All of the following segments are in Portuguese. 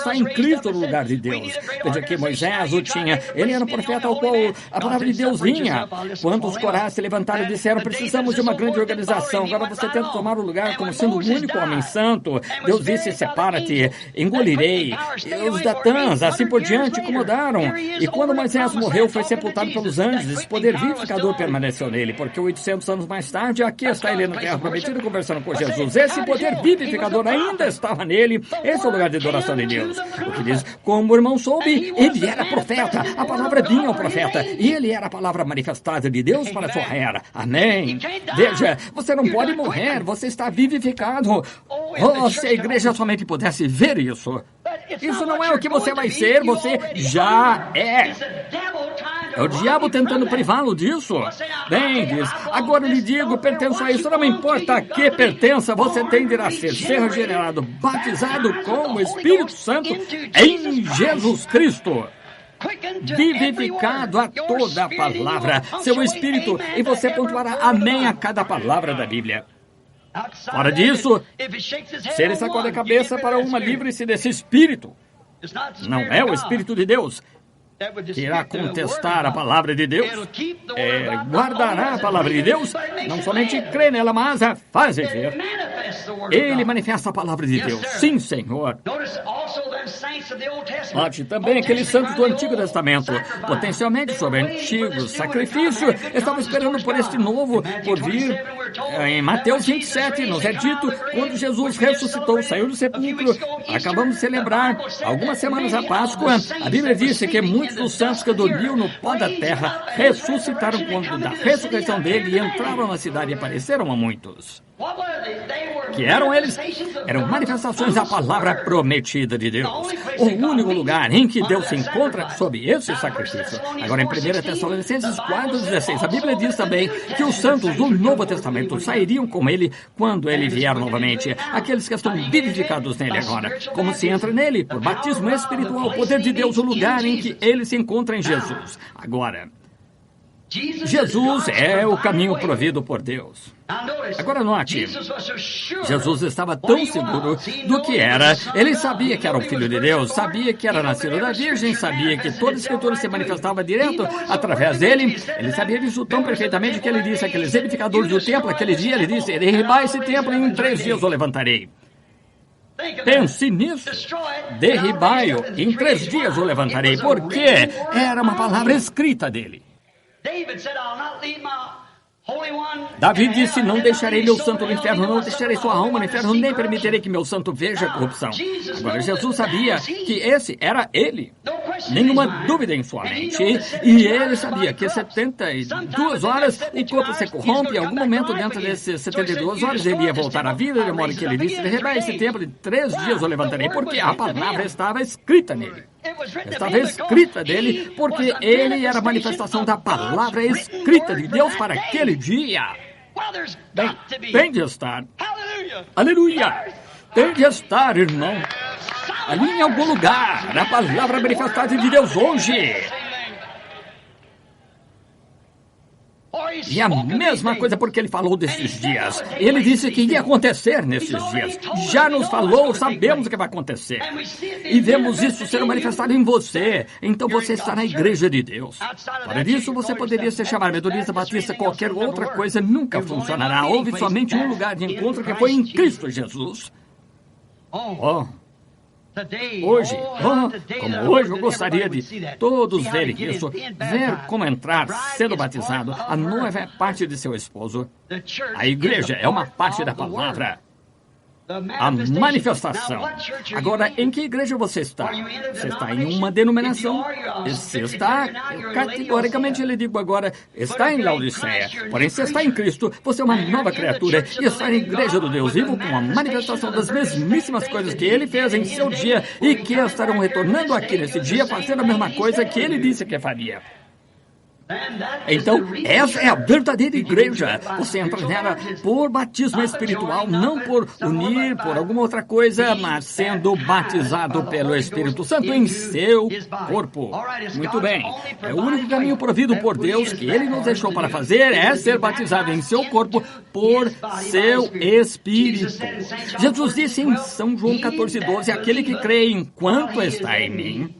está em Cristo no lugar de Deus. Veja que Moisés o tinha. Ele era o profeta ao qual a palavra de Deus vinha. Quando os Corá se levantaram e disseram, precisamos de uma grande organização. Agora você tenta tomar o lugar como sendo o único homem santo. Deus disse, separa-te, engolirei. E os Datãs, assim por diante, incomodaram. E quando Moisés morreu, foi sepultado pelos anjos. Esse poder vivificador permaneceu nele, porque 800 anos mais tarde, aqui está ele na terra prometida conversando com Jesus. Esse poder vivificador ainda estava nele. Esse é o lugar de adoração de Deus. O que diz, como o irmão soube, ele era profeta. A palavra vinha ao profeta. E ele era a palavra manifestada de Deus para a sua era. Amém. Veja, você não pode morrer, você está vivificado. Oh, se a igreja somente pudesse ver isso. Isso não é o que você vai ser, você já é. É o diabo tentando privá-lo disso. Bem, diz, agora eu lhe digo, pertenço a isso, não me importa a que pertença, você tem de nascer, ser regenerado, batizado com o Espírito Santo em Jesus Cristo. Vivificado a toda a palavra, seu Espírito, e você pontuará amém a cada palavra da Bíblia. Fora disso, se ele sacode a cabeça para uma, livre-se desse Espírito. Não é o Espírito de Deus que irá contestar a palavra de Deus, guardará a palavra de Deus, não somente crê nela, mas a faz ver. Ele manifesta a palavra de Deus. Sim, Senhor. Note também aqueles santos do Antigo Testamento, potencialmente sobre antigo sacrifício, estavam esperando por este novo por vir. Em Mateus 27, nos é dito, quando Jesus ressuscitou, saiu do sepulcro, acabamos de celebrar algumas semanas a Páscoa, a Bíblia disse que muitos dos santos que dormiam no pó da terra ressuscitaram quando da ressurreição dele e entraram na cidade e apareceram a muitos. Que eram eles? Eram manifestações da palavra prometida de Deus. O único lugar em que Deus se encontra sob esse sacrifício. Agora, em 1 Tessalonicenses 4,16, a Bíblia diz também que os santos do Novo Testamento sairiam com ele quando ele vier novamente. Aqueles que estão vivificados nele agora. Como se entra nele? Por batismo espiritual, o poder de Deus, o lugar em que ele se encontra em Jesus. Agora, Jesus é o caminho provido por Deus. Agora note, Jesus estava tão seguro do que era, ele sabia que era o Filho de Deus, sabia que era nascido da Virgem, sabia que toda a Escritura se manifestava direto através dele, ele sabia disso tão perfeitamente que ele disse àqueles edificadores do templo, aquele dia ele disse, derribar esse templo e em 3 dias o levantarei. Pense nisso. Derribai-o, em 3 dias o levantarei, porque era uma palavra escrita dele. Davi disse, não deixarei meu santo no inferno, não deixarei sua alma no inferno, nem permitirei que meu santo veja corrupção. Agora, Jesus sabia que esse era ele. Nenhuma dúvida em sua mente. E ele sabia que 72 horas o corpo se corrompe, em algum momento dentro desses 72 horas ele ia voltar à vida, de modo que ele disse, derribar esse templo em 3 dias eu levantarei, porque a palavra estava escrita nele. Estava escrita dele, porque ele era a manifestação da palavra escrita de Deus para aquele dia. Bem, tem de estar. Aleluia! Tem de estar, irmão. Ali em algum lugar, a palavra manifestada de Deus hoje. E a mesma coisa porque ele falou desses dias. Ele disse que ia acontecer nesses dias. Já nos falou, sabemos o que vai acontecer. E vemos isso ser manifestado em você. Então você está na igreja de Deus. Fora disso, você poderia se chamar metodista, batista, qualquer outra coisa, nunca funcionará. Houve somente um lugar de encontro que foi em Cristo Jesus. Hoje, como hoje eu gostaria de todos verem isso, ver como entrar sendo batizado. A noiva é parte de seu esposo. A igreja é uma parte da palavra. A manifestação. Agora, em que igreja você está? Você está em uma denominação? Você está, categoricamente eu lhe digo agora, está em Laodiceia. Porém, se está em Cristo, você é uma nova criatura e está na igreja do Deus vivo com a manifestação das mesmíssimas coisas que ele fez em seu dia e que estarão retornando aqui nesse dia fazendo a mesma coisa que ele disse que faria. Então, essa é a verdadeira igreja. Você entra nela por batismo espiritual, não por unir, por alguma outra coisa, mas sendo batizado pelo Espírito Santo em seu corpo. Muito bem. É o único caminho provido por Deus que Ele nos deixou para fazer, é ser batizado em seu corpo por seu Espírito. Jesus disse em São João 14:12, aquele que crê enquanto está em mim.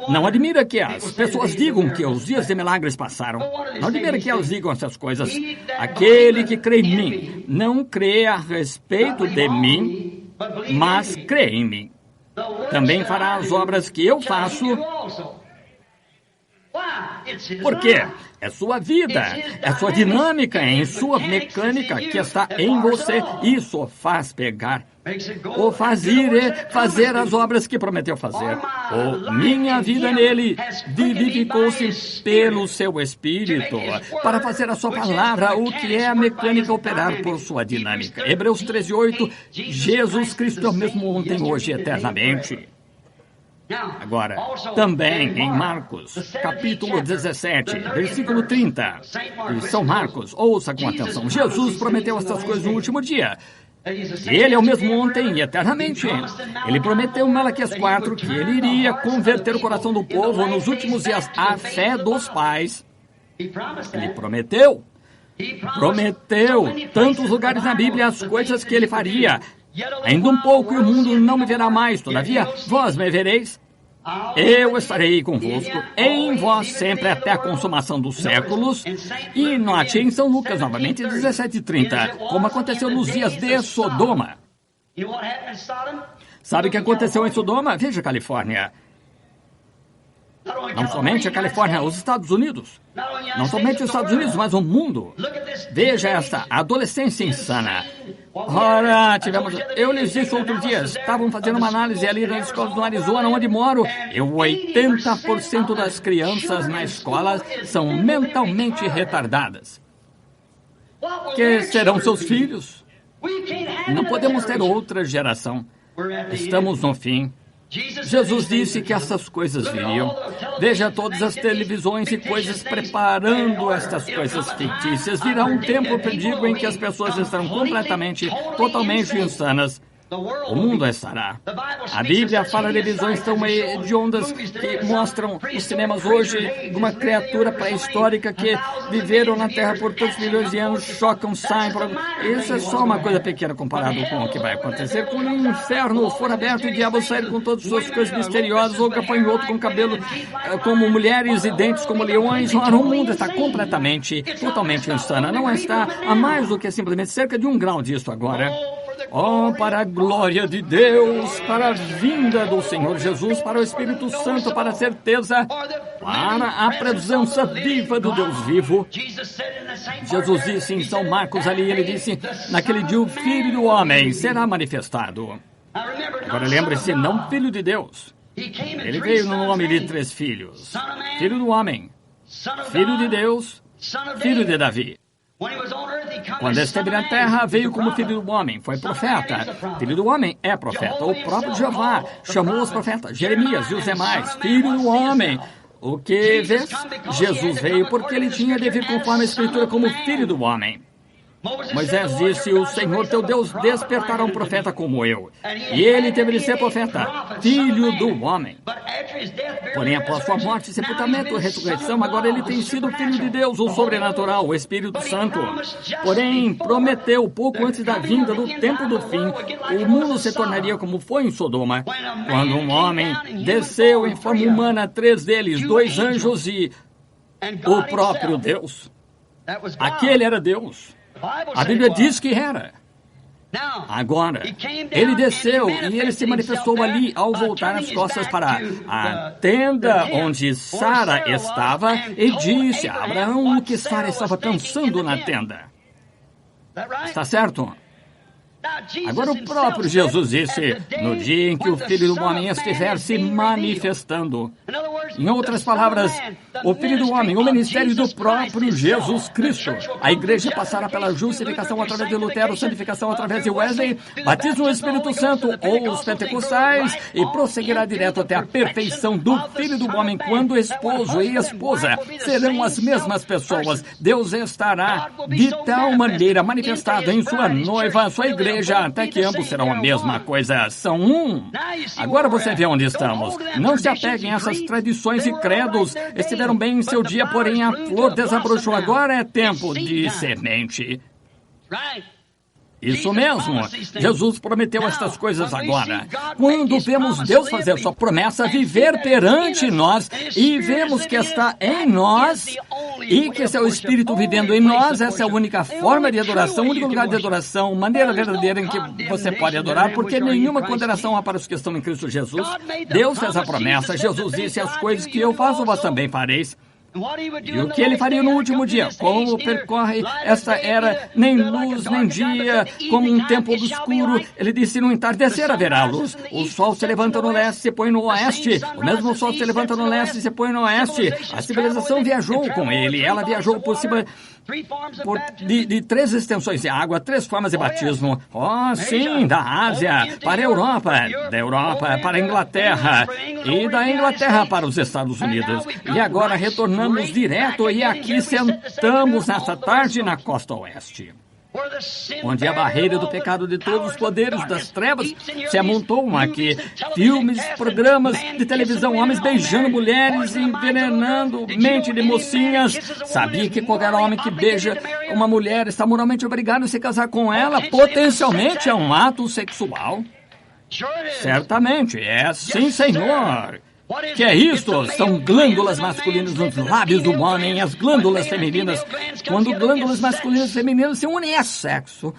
Não admira que as pessoas digam que os dias de milagres passaram. Não admira que elas digam essas coisas. Aquele que crê em mim, não crê a respeito de mim, mas crê em mim. Também fará as obras que eu faço. Por quê? É sua vida, é sua dinâmica, é em sua mecânica que está em você. Isso faz pegar, ou faz ir fazer as obras que prometeu fazer. Ou minha vida nele vivificou-se pelo seu Espírito, para fazer a sua palavra, o que é a mecânica operar por sua dinâmica. Hebreus 13:8, Jesus Cristo é o mesmo ontem, hoje e eternamente. Agora, também em Marcos, capítulo 17, versículo 30, de São Marcos, ouça com atenção, Jesus prometeu estas coisas no último dia. Ele é o mesmo ontem e eternamente. Ele prometeu em Malaquias 4 que ele iria converter o coração do povo nos últimos dias à fé dos pais. Ele prometeu tantos lugares na Bíblia as coisas que ele faria. Ainda um pouco e o mundo não me verá mais, todavia vós me vereis. Eu estarei convosco, em vós sempre até a consumação dos séculos. E note em São Lucas, novamente, 17:30, como aconteceu nos dias de Sodoma. Sabe o que aconteceu em Sodoma? Veja a Califórnia. Não somente a Califórnia, os Estados Unidos. Não somente os Estados Unidos, mas o mundo. Veja essa adolescência insana. Ora, eu lhes disse outro dia, estavam fazendo uma análise ali nas escolas do Arizona, onde moro, e 80% das crianças na escola são mentalmente retardadas. Que serão seus filhos? Não podemos ter outra geração. Estamos no fim. Jesus disse que essas coisas viriam. Veja todas as televisões e coisas preparando estas coisas fictícias. Virá um tempo, digo, em que as pessoas estarão totalmente insanas. O mundo estará. A Bíblia fala de visões tão hediondas que mostram os cinemas hoje de uma criatura pré-histórica que viveram na Terra por tantos milhões de anos, chocam, saem. Isso é só uma coisa pequena comparado com o que vai acontecer quando o inferno for aberto e o diabo sair com todas as suas coisas misteriosas, ou gafanhoto com cabelo como mulheres e dentes como leões. Ora, o mundo está totalmente insano. Não está a mais do que simplesmente cerca de 1 grau disso agora. Oh, para a glória de Deus, para a vinda do Senhor Jesus, para o Espírito Santo, para a certeza, para a presença viva do Deus vivo. Jesus disse em São Marcos ali, ele disse, naquele dia o Filho do Homem será manifestado. Agora lembre-se, não Filho de Deus. Ele veio no nome de 3 filhos. Filho do Homem, Filho de Deus, Filho de Davi. Quando esteve na terra, veio como filho do homem, foi profeta. Filho do homem é profeta. O próprio Jeová chamou os profetas, Jeremias e os demais, filho do homem. O que vês? Jesus veio porque ele tinha de vir conforme a Escritura como filho do homem. Moisés disse, o Senhor teu Deus despertará um profeta como eu. E ele teve de ser profeta, filho do homem. Porém, após sua morte, sepultamento e ressurreição, agora ele tem sido filho de Deus, o sobrenatural, o Espírito Santo. Porém, prometeu, pouco antes da vinda do tempo do fim, o mundo se tornaria como foi em Sodoma, quando um homem desceu em forma humana, 3 deles, 2 anjos e o próprio Deus. Aquele era Deus. A Bíblia diz que era. Agora, ele desceu e ele se manifestou ali ao voltar as costas para a tenda onde Sara estava e disse a Abraão o que Sara estava pensando na tenda. Está certo? Agora o próprio Jesus disse, no dia em que o Filho do Homem estiver se manifestando. Em outras palavras, o Filho do Homem, o ministério do próprio Jesus Cristo. A igreja passará pela justificação através de Lutero, santificação através de Wesley, batismo no Espírito Santo ou os pentecostais e prosseguirá direto até a perfeição do Filho do Homem, quando esposo e esposa serão as mesmas pessoas. Deus estará de tal maneira manifestado em sua noiva, sua igreja, até que ambos serão a mesma coisa, são um. Agora você vê onde estamos. Não se apeguem a essas tradições e credos. Estiveram bem em seu dia, porém a flor desabrochou. Agora é tempo de semente. Isso mesmo. Jesus prometeu estas coisas agora. Quando vemos Deus fazer sua promessa, viver perante nós, e vemos que está em nós, e que esse é o Espírito vivendo em nós, essa é a única forma de adoração, o único lugar de adoração, maneira verdadeira em que você pode adorar, porque nenhuma condenação há para os que estão em Cristo Jesus. Deus fez a promessa, Jesus disse: as coisas que eu faço, vós também fareis. E o que ele faria no último dia? Como percorre esta era, nem luz, nem dia, como um tempo obscuro. Ele disse: no entardecer haverá luz. O sol se levanta no leste e se põe no oeste. O mesmo sol se levanta no leste e se põe no oeste. A civilização viajou com ele. Ela viajou por cima de 3 extensões de água, 3 formas de batismo. Oh, sim, da Ásia para a Europa, da Europa para a Inglaterra e da Inglaterra para os Estados Unidos. E agora retornamos direto e aqui sentamos nesta tarde na costa oeste, onde a barreira do pecado de todos os poderes das trevas se amontoam aqui. Filmes, programas de televisão, homens beijando mulheres, envenenando mente de mocinhas. Sabia que qualquer homem que beija uma mulher está moralmente obrigado a se casar com ela? Potencialmente é um ato sexual. Certamente, é sim, Senhor. Que é isto? São glândulas masculinas nos lábios do homem, as glândulas femininas. Quando glândulas masculinas e femininas se unem, é sexo.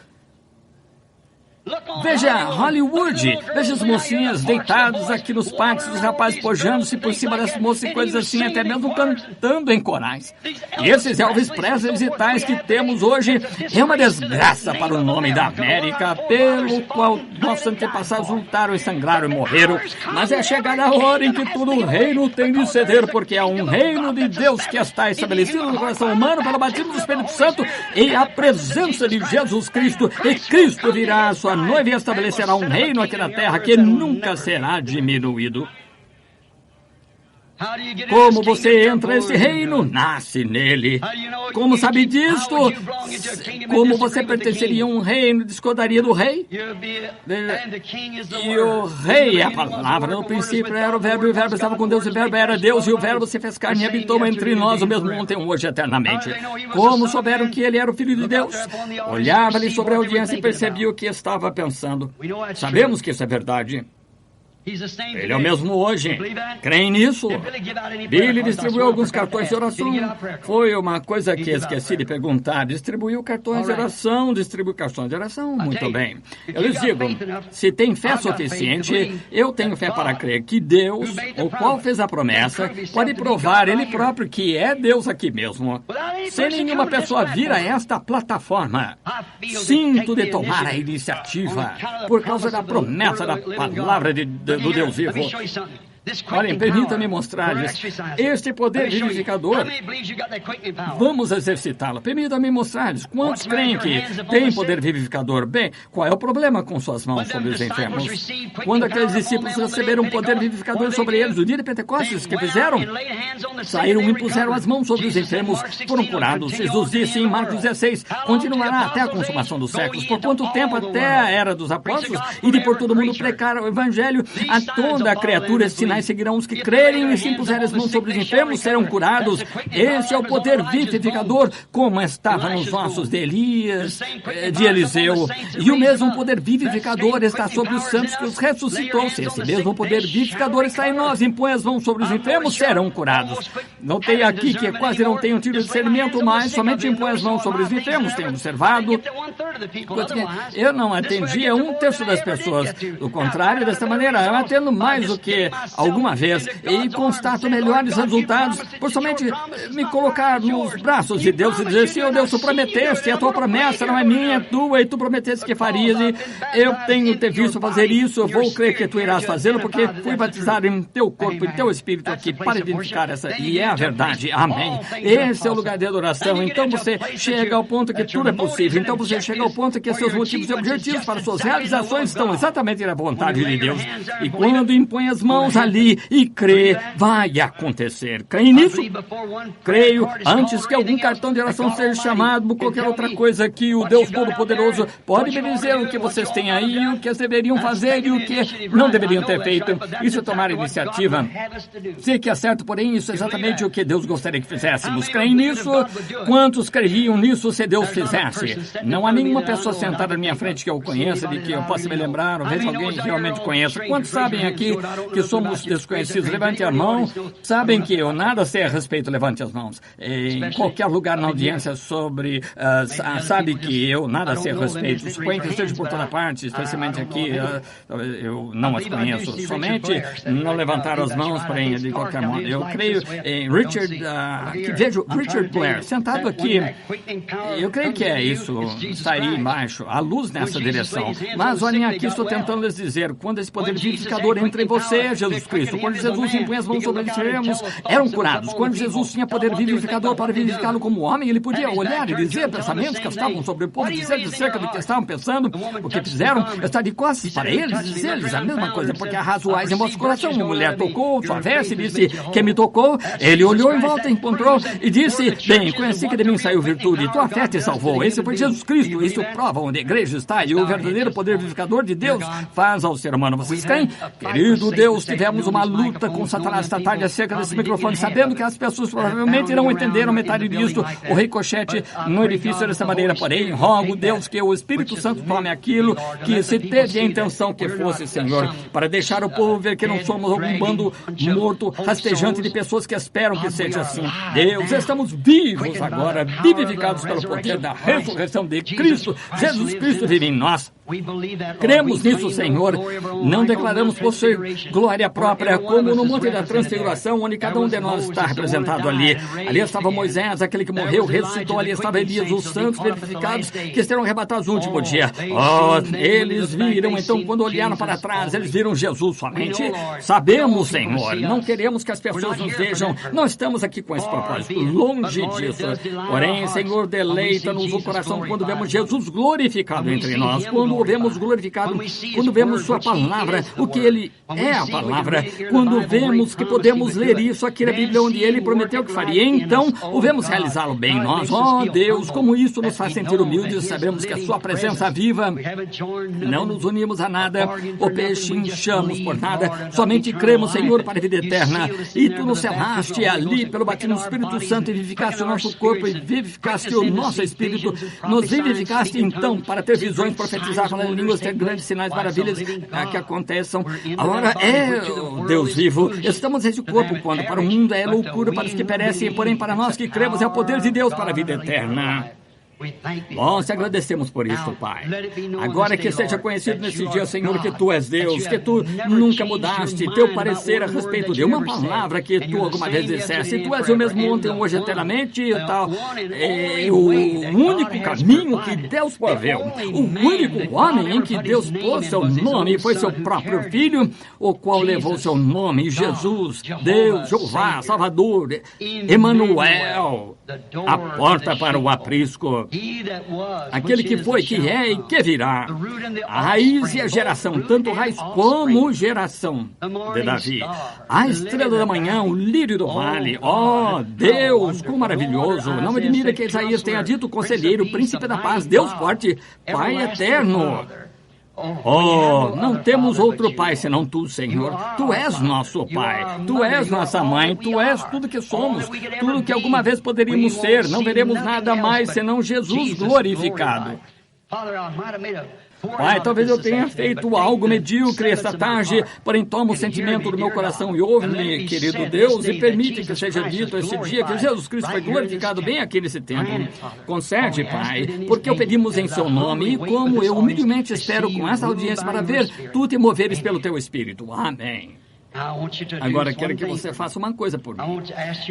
Veja Hollywood, veja as mocinhas deitadas aqui nos parques, os rapazes pojando-se por cima das moças e coisas assim, até mesmo cantando em corais. E esses Elvis Presley e tais que temos hoje é uma desgraça para o nome da América, pelo qual nossos antepassados lutaram e sangraram e morreram. Mas é chegada a hora em que todo o reino tem de ceder, porque é um reino de Deus que está estabelecido no coração humano pelo batismo do Espírito Santo e a presença de Jesus Cristo. E Cristo virá a sua noiva e estabelecerá um reino aqui na terra que nunca será diminuído. Como você entra nesse reino? Nasce nele. Como sabe disto? Como você pertenceria a um reino, discordaria do rei? E o rei é a palavra. No princípio era o verbo, e o verbo estava com Deus, e o verbo era Deus, e o verbo se fez carne e habitou entre nós, o mesmo ontem, hoje, eternamente. Como souberam que ele era o Filho de Deus? Olhava-lhe sobre a audiência e percebia o que estava pensando. Sabemos que isso é verdade. Ele é o mesmo hoje. Creem nisso? Billy distribuiu alguns cartões de oração. Foi uma coisa que esqueci de perguntar. Distribuiu cartões de oração. Distribuiu cartões de oração. Muito bem. Eu lhes digo, se tem fé suficiente, eu tenho fé para crer que Deus, o qual fez a promessa, pode provar Ele próprio que é Deus aqui mesmo. Sem nenhuma pessoa vir a esta plataforma, sinto de tomar a iniciativa por causa da promessa da palavra do Deus vivo. Olhem, permita-me mostrar-lhes este poder vivificador. Vamos exercitá-lo. Permita-me mostrar-lhes. Quantos creem que tem poder vivificador? Bem, qual é o problema com suas mãos sobre os enfermos? Quando aqueles discípulos receberam poder vivificador sobre eles, o dia de Pentecostes, que fizeram? Saíram e impuseram as mãos sobre os enfermos, foram curados. Jesus disse em Marcos 16, continuará até a consumação dos séculos. Por quanto tempo? Até a era dos apóstolos, e de por todo mundo pregar o evangelho a toda a criatura. Sinais seguirão os que crerem, e se impuserem as mãos sobre os enfermos, serão curados. Esse é o poder vivificador, como estava nos ossos de Elias, de Eliseu. E o mesmo poder vivificador está sobre os santos que os ressuscitou. Se esse mesmo poder vivificador está em nós, impõe as mãos sobre os enfermos, serão curados. Notei aqui que quase não tenho tido discernimento, mas somente impõe as mãos sobre os enfermos. Tenho observado. Eu não atendia 1/3 das pessoas. Do contrário, desta maneira, eu atendo mais do que alguma vez e constato melhores resultados por somente me colocar nos braços de Deus e dizer, Senhor Deus, tu prometeste, a tua promessa não é minha, é tua, e tu prometeste que farias, e eu tenho te visto fazer isso, eu vou crer que tu irás fazê-lo, porque fui batizado em teu corpo, em teu espírito aqui, para identificar essa, e é a verdade, amém. Esse é o lugar de adoração. Então você chega ao ponto que tudo é possível, então você chega ao ponto que seus motivos e objetivos para suas realizações estão exatamente na vontade de Deus, e quando impõe as mãos ali e crê, vai acontecer. Creio nisso? Creio, antes que algum cartão de oração seja chamado, ou qualquer outra coisa que o Deus Todo-Poderoso pode me dizer o que vocês têm aí, o que eles deveriam fazer e o que não deveriam ter feito. Isso é tomar iniciativa. Sei que é certo, porém, isso é exatamente o que Deus gostaria que fizéssemos. Creem nisso? Quantos creriam nisso se Deus fizesse? Não há nenhuma pessoa sentada na minha frente que eu conheça, de que eu possa me lembrar, ou veja alguém que realmente conheça. Quantos sabem aqui que somos desconhecidos? Levante a mão. Sabem que eu nada sei a respeito, levante as mãos. Em qualquer lugar na audiência sobre, sabe que eu nada sei a respeito. Suponho que esteja por toda parte, especialmente aqui, eu não as conheço. Somente não levantaram as mãos, porém, de qualquer modo. Eu creio em Richard, que vejo Richard Blair sentado aqui. Eu creio que é isso, está aí embaixo, a luz nessa direção. Mas olhem aqui, estou tentando lhes dizer, quando esse poder vivificador entra em você, Jesus Cristo, quando Jesus impõe as mãos sobre eles, eram curados. Quando Jesus tinha poder vivificador para vivificá-lo como homem, ele podia olhar e dizer pensamentos que estavam sobre o povo, dizer cerca do que estavam pensando, o que fizeram, estar de costas para eles, dizer-lhes a mesma coisa, porque arrazoais em vosso coração. Uma mulher tocou sua veste e disse, quem me tocou? Ele olhou em volta, encontrou e disse, bem, conheci que de mim saiu virtude, tua fé te salvou. Esse foi Jesus Cristo, isso prova onde a igreja está, e o verdadeiro poder vivificador de Deus faz ao ser humano. Vocês creem? Querido Deus, tivemos uma luta com Satanás esta tarde acerca desse microfone, sabendo que as pessoas provavelmente não entenderam metade disso, o ricochete no edifício dessa maneira, porém, rogo, Deus, que o Espírito Santo tome aquilo que se teve a intenção que fosse, Senhor, para deixar o povo ver que não somos algum bando morto, rastejante de pessoas que esperam que seja assim. Deus, estamos vivos agora, vivificados pelo poder da ressurreição de Cristo. Jesus Cristo vive em nós. Cremos nisso, Senhor. Não declaramos possuir glória própria, como no Monte da Transfiguração, onde cada um de nós está representado ali. Ali estava Moisés, aquele que morreu, ressuscitou. Ali estava Elias, os santos verificados que serão arrebatados no último dia. Oh, eles viram, então, quando olharam para trás, eles viram Jesus somente. Sabemos, Senhor, não queremos que as pessoas nos vejam. Não estamos aqui com esse propósito, longe disso. Porém, Senhor, deleita-nos o coração quando vemos Jesus glorificado entre nós, quando o vemos glorificado, quando vemos sua palavra, o que ele é a palavra, quando vemos que podemos ler isso aqui na Bíblia, onde ele prometeu que faria, então o vemos realizá-lo bem em nós. Oh Deus, como isso nos faz sentir humildes, sabemos que a sua presença viva, não nos unimos a nada, o pechinchamos por nada, somente cremos, Senhor, para a vida eterna, e tu nos selaste ali pelo batismo do Espírito Santo e vivificaste o nosso corpo e vivificaste o nosso espírito, nos vivificaste então para ter visões, profetizar, falar em línguas, ter grandes sinais, maravilhas que aconteçam. Agora o Deus vivo. Estamos nesse corpo quando para o mundo é loucura para os que perecem, porém para nós que cremos é o poder de Deus para a vida eterna. Nós te agradecemos por isso, Pai. Agora que seja conhecido nesse dia, Senhor, que Tu és Deus, que Tu nunca mudaste teu parecer a respeito de uma palavra que Tu alguma vez disseste. Tu és o mesmo ontem, hoje, eternamente e tal. É o único caminho que Deus proveu, o único homem em que Deus pôs seu nome foi seu próprio Filho, o qual levou seu nome, Jesus, Deus, Jeová, Salvador, Emanuel, a porta para o aprisco. Aquele que foi, que é e que virá. A raiz e a geração, tanto raiz como geração de Davi. A estrela da manhã, o lírio do vale. Oh, Deus, como maravilhoso. Não admira que Isaías tenha dito conselheiro, príncipe da paz, Deus forte, Pai eterno. Oh, não temos outro Pai senão Tu, Senhor. Tu és nosso Pai, Tu és nossa mãe, Tu és tudo que somos, tudo que alguma vez poderíamos ser. Não veremos nada mais senão Jesus glorificado. Pai, talvez eu tenha feito algo medíocre esta tarde, porém toma o sentimento do meu coração e ouve-me, querido Deus, e permite que seja dito esse dia que Jesus Cristo foi glorificado bem aqui nesse tempo. Concede, Pai, porque o pedimos em seu nome e como eu humildemente espero com esta audiência para ver Tu te moveres pelo Teu Espírito. Amém. Agora, quero que você faça uma coisa por mim.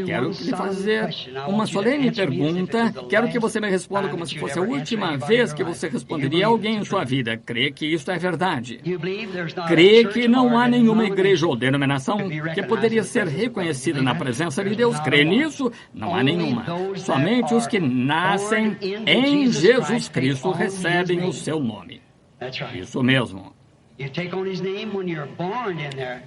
Quero lhe fazer uma solene pergunta. Quero que você me responda como se fosse a última vez que você responderia a alguém em sua vida. Crê que isso é verdade? Crê que não há nenhuma igreja ou denominação que poderia ser reconhecida na presença de Deus? Crê nisso? Não há nenhuma. Somente os que nascem em Jesus Cristo recebem o seu nome. Isso mesmo.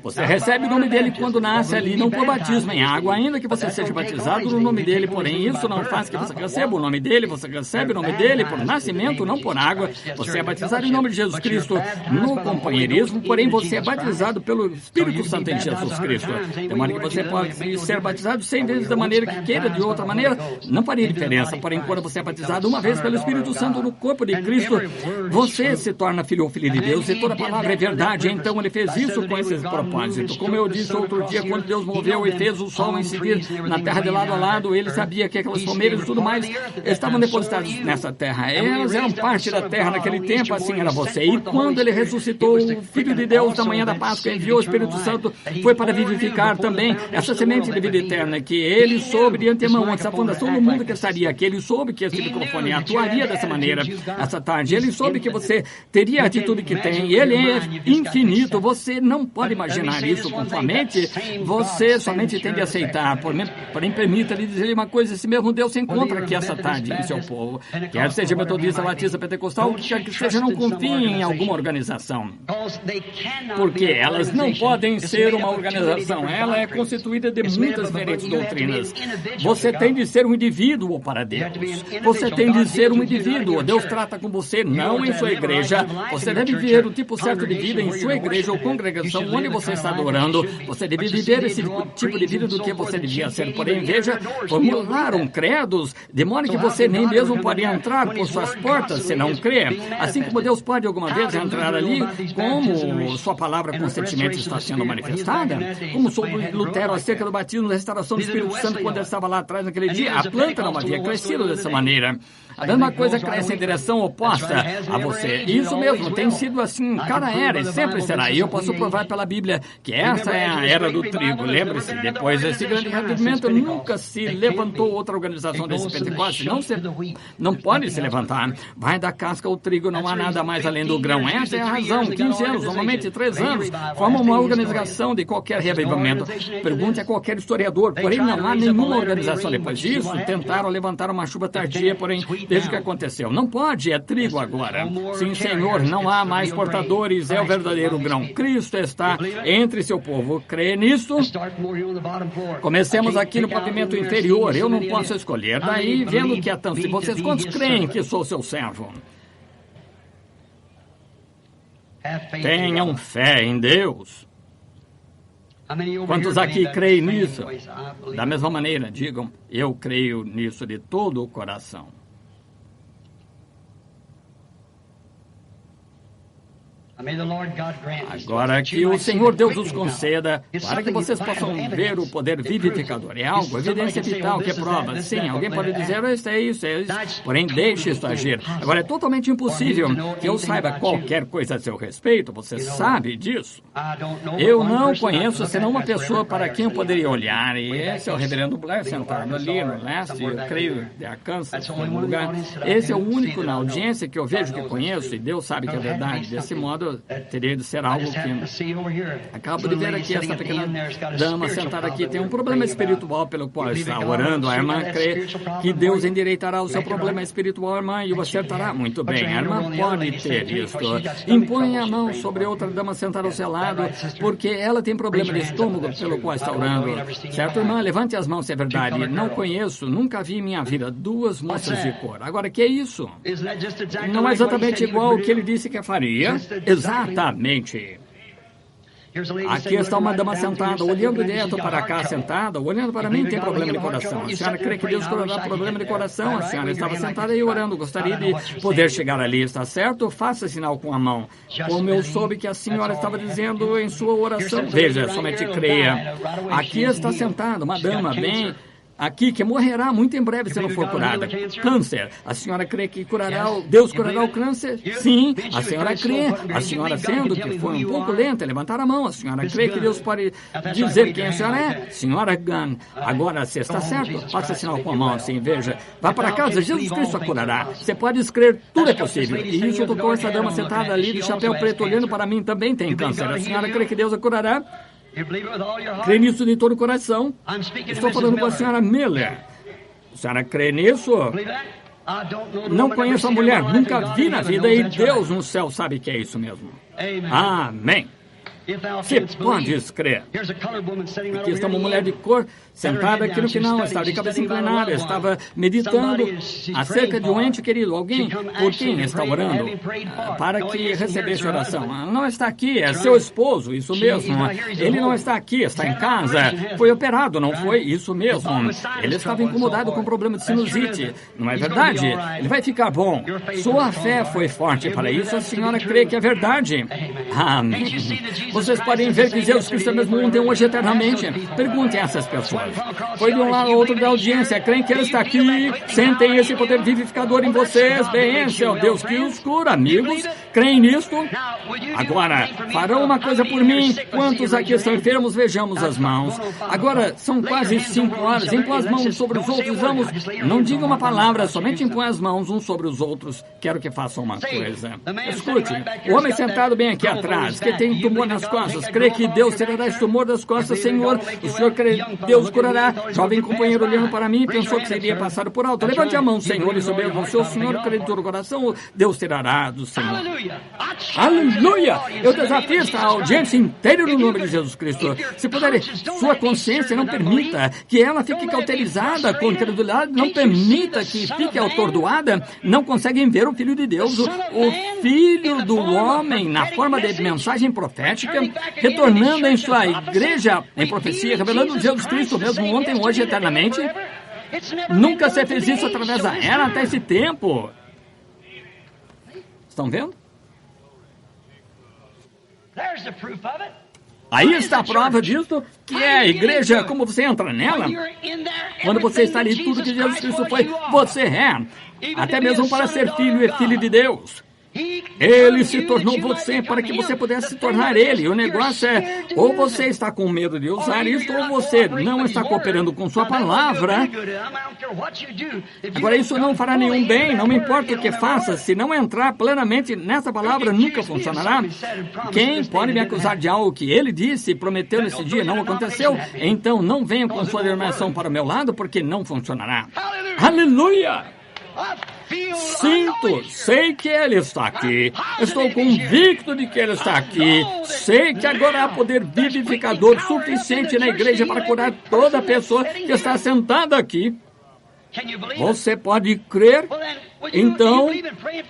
Você recebe o nome dele quando nasce ali, não por batismo em água, ainda que você seja batizado no nome dele, porém isso não faz que você receba o nome dele, você recebe o nome dele por nascimento, não por água. Você é batizado em nome de Jesus Cristo no companheirismo, porém você é batizado pelo Espírito Santo em Jesus Cristo. De maneira que você pode ser batizado 100 vezes da maneira que queira, de outra maneira, não faria diferença. Porém, quando você é batizado uma vez pelo Espírito Santo no corpo de Cristo, você se torna filho ou filha de Deus, e toda palavra é verdade. Então ele fez isso com esse propósito. Como eu disse outro dia, quando Deus moveu e fez o sol incidir na terra de lado a lado, ele sabia que aquelas palmeiras e tudo mais estavam depositadas nessa terra. Elas eram parte da terra naquele tempo, assim era você. E quando ele ressuscitou, o Filho de Deus, da manhã da Páscoa, enviou o Espírito Santo, foi para vivificar também essa semente de vida eterna, que ele soube de antemão, antes da fundação do mundo, que estaria aqui. Ele soube que esse microfone atuaria dessa maneira essa tarde. Ele soube que você teria a atitude que tem. Ele é infinito, você não pode imaginar isso com sua mente, você somente tem de aceitar. Porém, permita-lhe dizer uma coisa: esse mesmo Deus se encontra aqui essa tarde em seu povo. Quer seja metodista, batista, pentecostal, quer que seja, não confie em alguma organização, porque elas não podem ser uma organização. Ela é constituída de muitas diferentes doutrinas. Você tem de ser um indivíduo para Deus. Você tem de ser um indivíduo. Deus trata com você, não em sua igreja. Você deve viver o tipo certo de vida em sua igreja ou congregação onde você está adorando. Você deve viver esse tipo de vida do que você devia ser. Porém, veja, formularam credos, de modo que você nem mesmo pode entrar por suas portas se não crê. Assim como Deus pode alguma vez entrar ali, como sua palavra constantemente está sendo manifestada, como sobre Lutero acerca do batismo da restauração do Espírito Santo quando ele estava lá atrás naquele dia, a planta não havia crescido dessa maneira. A mesma coisa cresce em direção oposta a você. Isso mesmo, tem sido assim cada era e sempre será. E eu posso provar pela Bíblia que essa é a era do trigo. Lembre-se, depois desse grande revivimento, nunca se levantou outra organização desse Pentecostes. Não pode se levantar. Vai da casca ao trigo, não há nada mais além do grão. Essa é a razão. 15 anos, normalmente 3 anos, formam uma organização de qualquer revivimento. Pergunte a qualquer historiador. Porém, não há nenhuma organização depois disso. Tentaram levantar uma chuva tardia, porém, desde que aconteceu. Não pode, é trigo agora. Sim, Senhor, não há mais portadores, é o verdadeiro grão. Cristo está entre seu povo. Crê nisso? Comecemos aqui no pavimento inferior. Eu não posso escolher. Daí, vendo que é tanto de vocês, quantos creem que sou seu servo? Tenham fé em Deus. Quantos aqui creem nisso? Da mesma maneira, digam, eu creio nisso de todo o coração. Agora que o Senhor Deus os conceda, para que vocês possam ver o poder vivificador. É algo, evidência vital que é prova. Sim, alguém pode dizer, isso é isso, é isso. Porém, deixe isso agir. Agora, é totalmente impossível que eu saiba qualquer coisa a seu respeito. Você sabe disso? Eu não conheço senão uma pessoa para quem eu poderia olhar. E esse é o reverendo Blair, sentado ali no leste, eu creio, de Arkansas, no lugar. Esse é o único na audiência que eu vejo que conheço, e Deus sabe que é verdade. Desse modo, teria de ser algo que... Acabo de ver aqui essa pequena dama sentada aqui. Tem um problema espiritual pelo qual está orando. A irmã crê que Deus endireitará o seu problema espiritual, irmã, e o acertará. Muito bem, a irmã pode ter isto. Impõe a mão sobre outra dama sentada ao seu lado, porque ela tem problema de estômago pelo qual está orando. Certo, irmã? Levante as mãos se é verdade. Não conheço, nunca vi em minha vida 2 moças de cor. Agora, que é isso? Não é exatamente igual ao que ele disse que faria? Exatamente. Aqui está uma dama sentada, olhando direto para cá, sentada, olhando para mim, tem problema de coração. A senhora crê que Deus curará problema de coração? A senhora estava sentada aí orando, gostaria de poder chegar ali, está certo? Faça sinal com a mão. Como eu soube que a senhora estava dizendo em sua oração, veja, somente creia. Aqui está sentada uma dama bem aqui que morrerá muito em breve se não for curada. Câncer. A senhora crê que Deus curará o câncer? Sim, a senhora crê. A senhora, sendo que foi um pouco lenta, levantar a mão. A senhora crê que Deus pode dizer quem a senhora é? Senhora Gunn. Agora, se está certo, faça sinal com a mão assim, veja. Vá para casa, Jesus Cristo a curará. Você pode escrever, tudo é possível. E isso tocou essa dama sentada ali de chapéu preto olhando para mim, também tem câncer. A senhora crê que Deus a curará? Crê nisso de todo o coração? Estou falando com a senhora Miller. A senhora crê nisso? Não conheço a mulher, nunca vi na vida e Deus no céu sabe que é isso mesmo. Amém. Você pode crer. Aqui está uma mulher de cor sentada aqui no final, estava de cabeça inclinada, estava meditando acerca de um ente querido, alguém por quem está orando para que recebesse oração. Não está aqui, é seu esposo, isso mesmo. Ele não está aqui, está em casa. Foi operado, não foi? Isso mesmo. Ele estava incomodado com problema de sinusite. Não é verdade? Ele vai ficar bom. Sua fé foi forte para isso, a senhora crê que é verdade. Amém. Vocês podem ver que Jesus Cristo é mesmo ontem, hoje, eternamente. Perguntem a essas pessoas. Foi de um lado ao outro da audiência. Creem que Ele está aqui? Sentem esse poder vivificador em vocês? Bem, esse é o Deus que os cura, amigos. Creem nisto? Agora, farão uma coisa por mim. Quantos aqui estão enfermos? Vejamos as mãos. Agora, são quase 5 horas. Impõe as mãos sobre os outros. Vamos, não diga uma palavra, somente impõe as mãos uns sobre os outros. Quero que façam uma coisa. Escute, o homem sentado bem aqui atrás, que tem tumor nas costas, crê que Deus tirará esse tumor das costas, Senhor. O Senhor crê que Deus curará. Jovem companheiro olhando para mim, pensou que seria passado por alto. Levante a mão, Senhor, e sobre você, o Senhor crê de todo o coração, Deus tirará do Senhor. Aleluia! Eu desafio esta audiência inteira no nome de Jesus Cristo. Se puder, sua consciência não permita que ela fique cauterizada com credulidade, não permita que fique atordoada. Não conseguem ver o Filho de Deus, o Filho do homem, na forma de mensagem profética, retornando em sua igreja em profecia, revelando Jesus Cristo mesmo ontem, hoje e eternamente. Nunca se fez isso através da era até esse tempo. Estão vendo? Aí está a prova disso, que é a igreja, como você entra nela. Quando você está ali, tudo que Jesus Cristo foi, você é. Até mesmo para ser filho e filho de Deus. Ele se tornou você para que você pudesse se tornar Ele. O negócio é, ou você está com medo de usar isso, ou você não está cooperando com sua palavra. Agora, isso não fará nenhum bem, não me importa o que faça. Se não entrar plenamente nessa palavra, nunca funcionará. Quem pode me acusar de algo que Ele disse e prometeu nesse dia não aconteceu? Então não venha com sua afirmação para o meu lado, porque não funcionará. Aleluia! Sinto, sei que Ele está aqui. Estou convicto de que Ele está aqui. Sei que agora há poder vivificador suficiente na igreja para curar toda pessoa que está sentada aqui. Você pode crer? Então,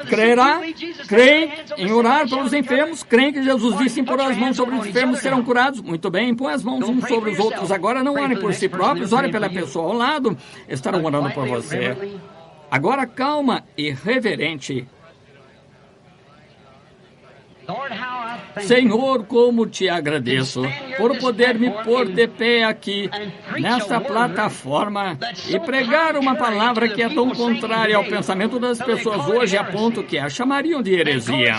crerá? Creem em orar pelos enfermos? Creem que Jesus disse impor as mãos sobre os enfermos serão curados? Muito bem, impõe as mãos uns sobre os outros. Agora não orem por si próprios, orem pela pessoa ao lado. Estarão orando por você. Agora, calma e reverente. Senhor, como te agradeço por poder me pôr de pé aqui, nesta plataforma, e pregar uma palavra que é tão contrária ao pensamento das pessoas hoje, a ponto que a chamariam de heresia,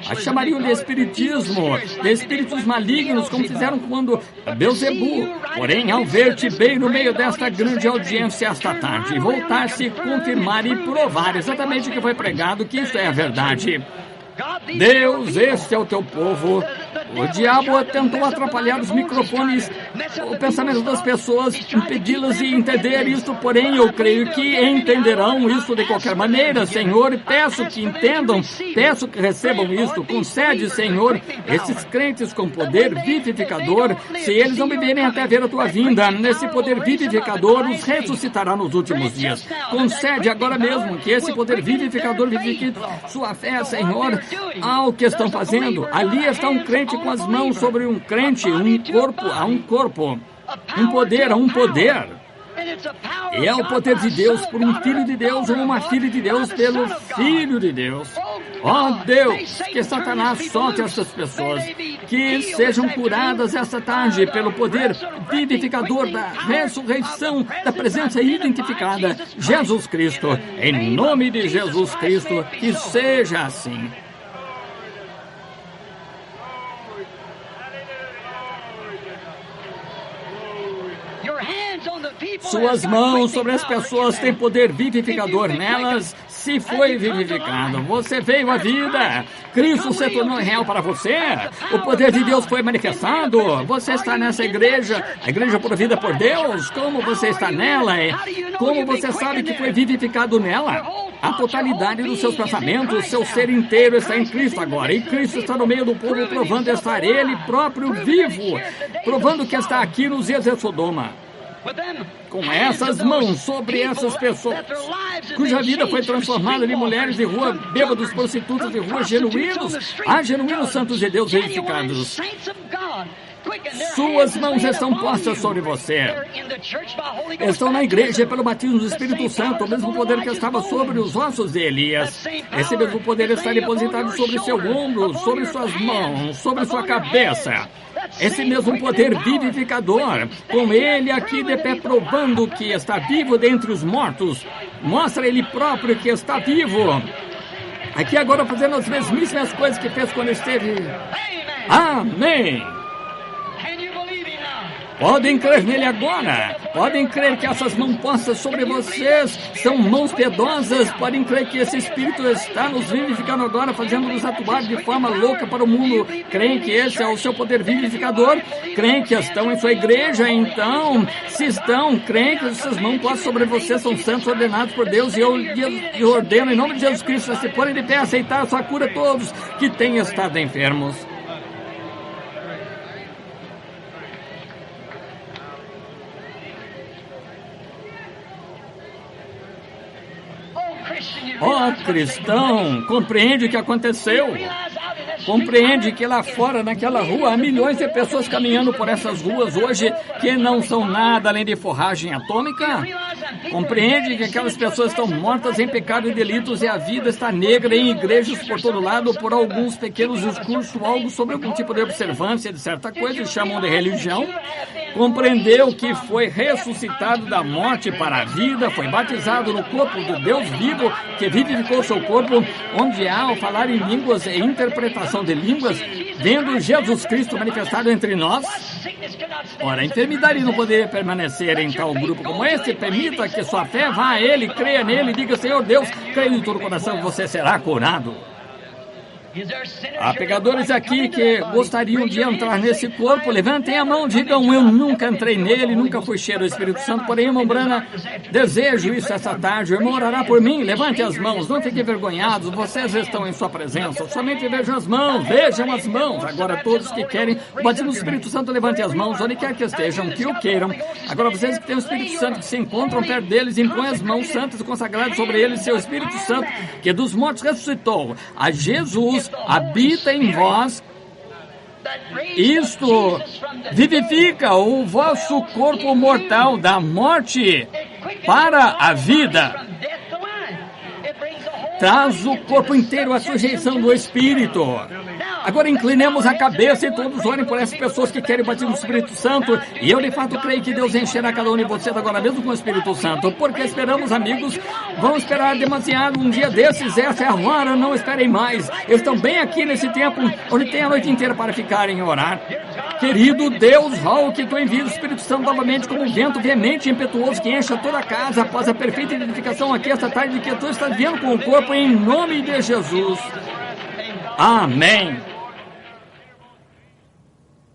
a chamariam de espiritismo, de espíritos malignos, como fizeram quando Belzebu. Porém, ao ver-te bem no meio desta grande audiência esta tarde, voltar-se, confirmar e provar exatamente o que foi pregado, que isso é a verdade. Deus, este é o teu povo. O diabo tentou atrapalhar os microfones, o pensamento das pessoas, impedi-las de entender isso, porém eu creio que entenderão isso de qualquer maneira, Senhor, e peço que entendam, peço que recebam isso, concede, Senhor, esses crentes com poder vivificador, se eles não viverem até ver a tua vinda, nesse poder vivificador os ressuscitará nos últimos dias. Concede agora mesmo que esse poder vivificador vivifique sua fé, Senhor, ao que estão fazendo. Ali está um crente com as mãos sobre um crente, um corpo a um corpo, um poder a um poder. E é o poder de Deus por um filho de Deus ou uma filha de Deus pelo filho de Deus. Ó Deus, que Satanás solte essas pessoas, que sejam curadas esta tarde pelo poder vivificador da ressurreição, da presença identificada, Jesus Cristo. Em nome de Jesus Cristo, que seja assim. Suas mãos sobre as pessoas têm poder vivificador nelas. Se foi vivificado, você veio à vida. Cristo se tornou real para você. O poder de Deus foi manifestado. Você está nessa igreja, a igreja provida por Deus. Como você está nela? Como você sabe que foi vivificado nela? A totalidade dos seus pensamentos, seu ser inteiro está em Cristo agora. E Cristo está no meio do povo, provando estar Ele próprio vivo, provando que está aqui nos dias de Sodoma. Com essas mãos sobre essas pessoas, cuja vida foi transformada de mulheres de rua, bêbados, prostitutas de rua, genuínos, genuínos santos de Deus verificados. Suas mãos estão postas sobre você. Estão na igreja pelo batismo do Espírito Santo, o mesmo poder que estava sobre os ossos de Elias. Esse mesmo poder está depositado sobre seu ombro, sobre suas mãos, sobre sua cabeça. Esse mesmo poder vivificador, com ele aqui de pé provando que está vivo dentre os mortos, mostra ele próprio que está vivo. Aqui agora fazendo as mesmíssimas coisas que fez quando esteve. Amém! Podem crer nele agora. Podem crer que essas mãos postas sobre vocês são mãos piedosas. Podem crer que esse Espírito está nos vivificando agora, fazendo-nos atuar de forma louca para o mundo. Creem que esse é o seu poder vivificador? Creem que estão em sua igreja? Então, se estão, creem que essas mãos postas sobre vocês são santos ordenados por Deus. E eu lhe ordeno, em nome de Jesus Cristo, a se porem de pé, aceitar a sua cura a todos que têm estado enfermos. Ó cristão, compreende o que aconteceu? Compreende que lá fora, naquela rua, há milhões de pessoas caminhando por essas ruas hoje que não são nada além de forragem atômica? Compreende que aquelas pessoas estão mortas em pecado e delitos e a vida está negra em igrejas por todo lado por alguns pequenos discursos, algo sobre algum tipo de observância de certa coisa e chamam de religião? Compreendeu que foi ressuscitado da morte para a vida, foi batizado no corpo do Deus vivo que vivificou seu corpo, onde há o falar em línguas e interpretação de línguas, vendo Jesus Cristo manifestado entre nós? Ora, a enfermidade não poderia permanecer em tal grupo como este. Permita que sua fé vá a Ele, creia nele e diga: Senhor Deus, creio de todo o coração que você será curado. Há pecadores aqui que gostariam de entrar nesse corpo. Levantem a mão, digam: eu nunca entrei nele, nunca fui cheio do Espírito Santo. Porém, irmão Brana, desejo isso esta tarde. O irmão orará por mim. Levante as mãos, não fiquem envergonhados. Vocês estão em sua presença. Somente vejam as mãos, vejam as mãos. Agora, todos que querem o batismo do Espírito Santo, levantem as mãos, onde quer que estejam, que o queiram. Agora, vocês que têm o Espírito Santo, que se encontram perto deles, impõem as mãos santas e consagradas sobre eles, seu Espírito Santo, que dos mortos ressuscitou a Jesus, habita em vós. Isto vivifica o vosso corpo mortal da morte para a vida. Traz o corpo inteiro à sujeição do Espírito. Agora inclinemos a cabeça e todos orem por essas pessoas que querem o batismo do Espírito Santo. E eu de fato creio que Deus encherá cada um de vocês agora mesmo com o Espírito Santo. Porque esperamos, amigos, vão esperar demasiado um dia desses. Essa é a hora, não esperem mais. Estão bem aqui nesse tempo onde tem a noite inteira para ficarem e orar. Querido Deus, rogo que tu envies o Espírito Santo novamente como um vento veemente e impetuoso que encha toda a casa após a perfeita identificação aqui esta tarde que tu estás vendo com o corpo em nome de Jesus. Amém.